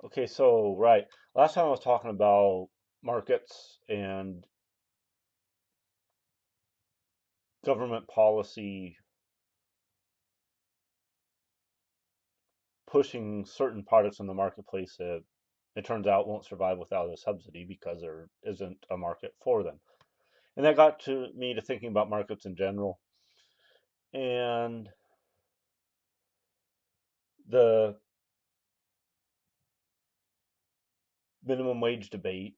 Okay, so right. Last time I was talking about markets and government policy pushing certain products in the marketplace that it turns out won't survive without a subsidy because there isn't a market for them. And that got to me to thinking about markets in general and the minimum wage debate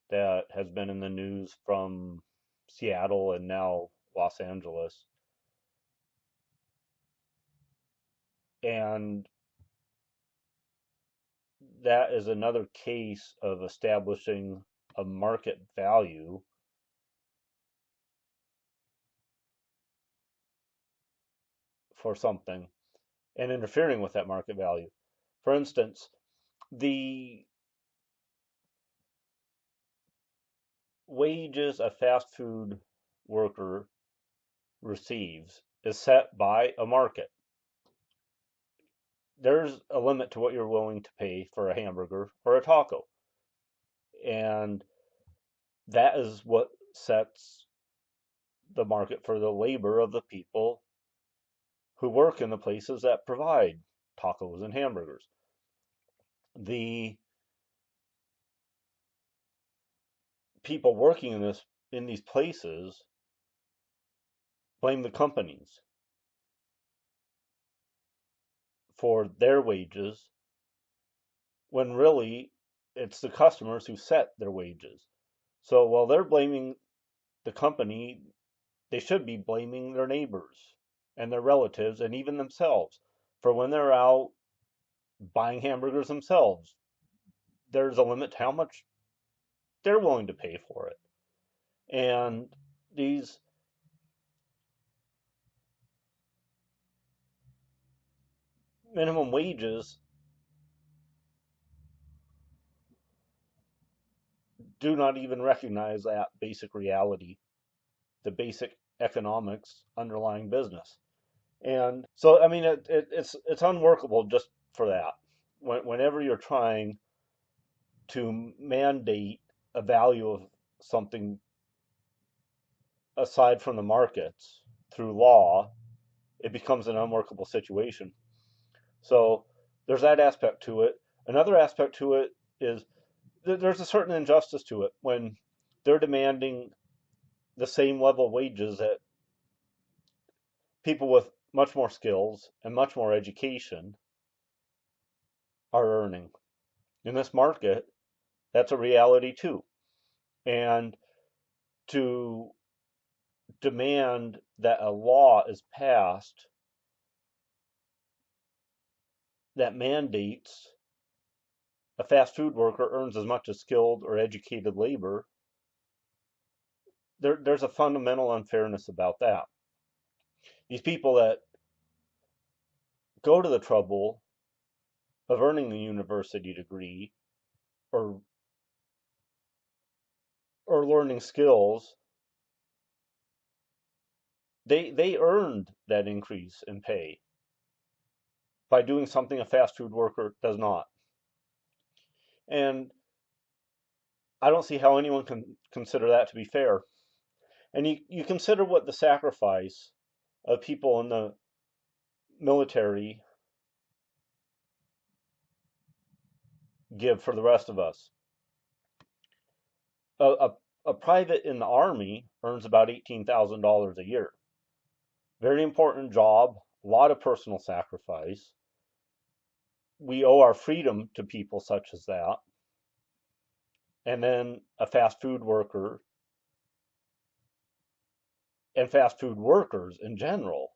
that has been in the news from Seattle and now Los Angeles. And that is another case of establishing a market value for something and interfering with that market value. For instance, the wages a fast food worker receives is set by a market. There's a limit to what you're willing to pay for a hamburger or a taco. And that is what sets the market for the labor of the people who work in the places that provide tacos and hamburgers. The people working in these places blame the companies for their wages when really it's the customers who set their wages. So while they're blaming the company, they should be blaming their neighbors and their relatives and even themselves for when they're out buying hamburgers themselves. There's a limit to how much they're willing to pay for it. And these minimum wages do not even recognize that basic reality, the basic economics underlying business. And so, I mean, it's unworkable just for that. Whenever you're trying to mandate a value of something aside from the markets through law, it becomes an unworkable situation. So there's that aspect to it. Another aspect to it is there's a certain injustice to it when they're demanding the same level of wages that people with much more skills and much more education are earning. In this market, that's a reality too. And to demand that a law is passed that mandates a fast food worker earns as much as skilled or educated labor, there's a fundamental unfairness about that. These people that go to the trouble of earning a university degree or or learning skills, they earned that increase in pay by doing something a fast food worker does not. And I don't see how anyone can consider that to be fair. And you consider what the sacrifice of people in the military give for the rest of us. A, a, a private in the Army earns about $18,000 a year. Very important job, a lot of personal sacrifice. We owe our freedom to people such as that. And then a fast food worker and fast food workers in general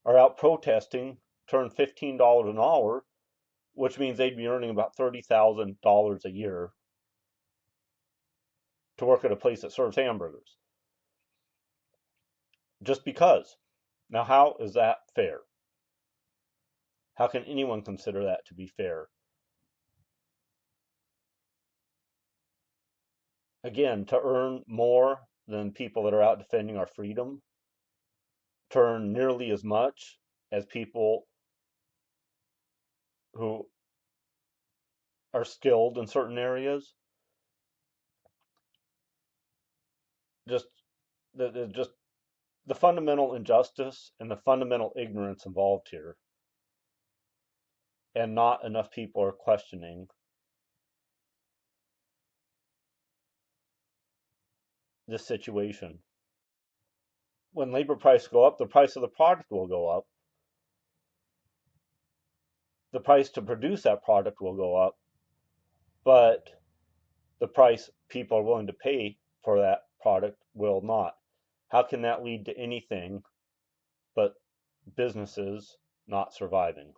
are out protesting, turn $15 an hour, which means they'd be earning about $30,000 a year to work at a place that serves hamburgers. Just because. Now, how is that fair? How can anyone consider that to be fair? Again, to earn more than people that are out defending our freedom, to earn nearly as much as people who are skilled in certain areas. Just just the fundamental injustice and the fundamental ignorance involved here, and not enough people are questioning this situation. When labor prices go up, the price of the product will go up. The price to produce that product will go up, but the price people are willing to pay for that product will not. How can that lead to anything but businesses not surviving?